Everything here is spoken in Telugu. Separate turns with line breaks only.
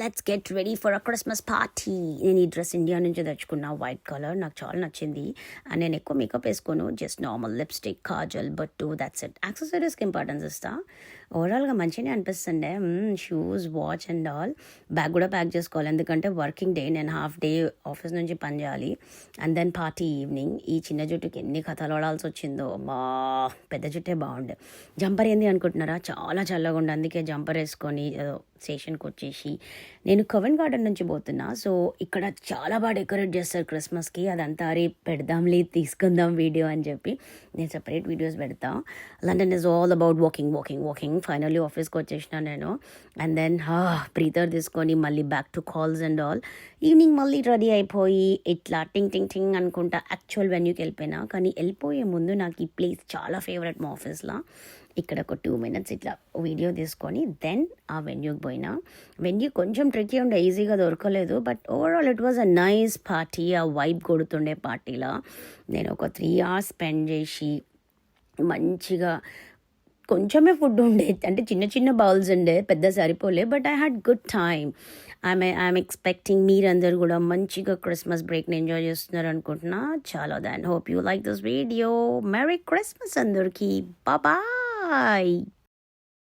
Let's get ready for a Christmas party. నేను ఈ డ్రెస్ ఇండియా నుంచి తెచ్చుకున్నా, వైట్ కలర్. నాకు చాలా నచ్చింది. అండ్ నేను ఎక్కువ మేకప్ వేసుకోను, జస్ట్ నార్మల్ లిప్స్టిక్, కాజల్, బట్టు, దాట్స్ ఇట్. యాక్సెసరీస్కి ఇంపార్టెన్స్ ఇస్తా. ఓవరాల్గా మంచిగానే అనిపిస్తుండే. Shoes, watch and all. Bag కూడా ప్యాక్ చేసుకోవాలి, ఎందుకంటే వర్కింగ్ డే, నేను హాఫ్ డే ఆఫీస్ నుంచి పని చేయాలి. And then party evening. ఈ చిన్న జుట్టుకి ఎన్ని కథలు ఆడాల్సి వచ్చిందో. పెద్ద జుట్టే బాగుండే. జంపర్ ఏంది అనుకుంటున్నారా? చాలా చల్లగా ఉండే, అందుకే జంపర్ వేసుకొని స్టేషన్కి వచ్చేసి నేను కవెంట్ గార్డెన్ నుంచి పోతున్నా. సో ఇక్కడ చాలా బాగా డెకరేట్ చేస్తారు క్రిస్మస్కి. అదంతా అరే పెడదాంలే, తీసుకుందాం వీడియో అని చెప్పి నేను సపరేట్ వీడియోస్ పెడతా. London is all about walking. Finally ఆఫీస్కి వచ్చేసిన నేను. అండ్ దెన్ బ్రీతర్ తీసుకొని మళ్ళీ back two calls and all. Evening మళ్ళీ రెడీ అయిపోయి ఇట్లా టింగ్ టింగ్ టింగ్ అనుకుంటా యాక్చువల్ వెన్యూకి వెళ్ళిపోయినా. కానీ వెళ్ళిపోయే ముందు నాకు ఈ ప్లేస్ చాలా ఫేవరెట్ మా ఆఫీస్లో. ఇక్కడ ఒక 2 minutes ఇట్లా వీడియో తీసుకొని దెన్ ఆ వెన్యూకి పోయినా. వెన్యూ కొంచెం ట్రిక్కీ ఉండే, ఈజీగా దొరకలేదు. But overall it was a nice party. ఆ వైబ్ కొడుతుండే పార్టీలో. నేను ఒక 3 hours స్పెండ్ చేసి మంచిగా కొంచెమే ఫుడ్ ఉండే, అంటే చిన్న చిన్న బౌల్స్ ఉండే, పెద్ద సరిపోలే. But I had good time. I'm expecting మీరందరూ కూడా మంచిగా క్రిస్మస్ బ్రేక్ని ఎంజాయ్ చేస్తున్నారు అనుకుంటున్నా. చాలా దాన్ hope you like this video. Merry Christmas అందరికీ. బాయ్.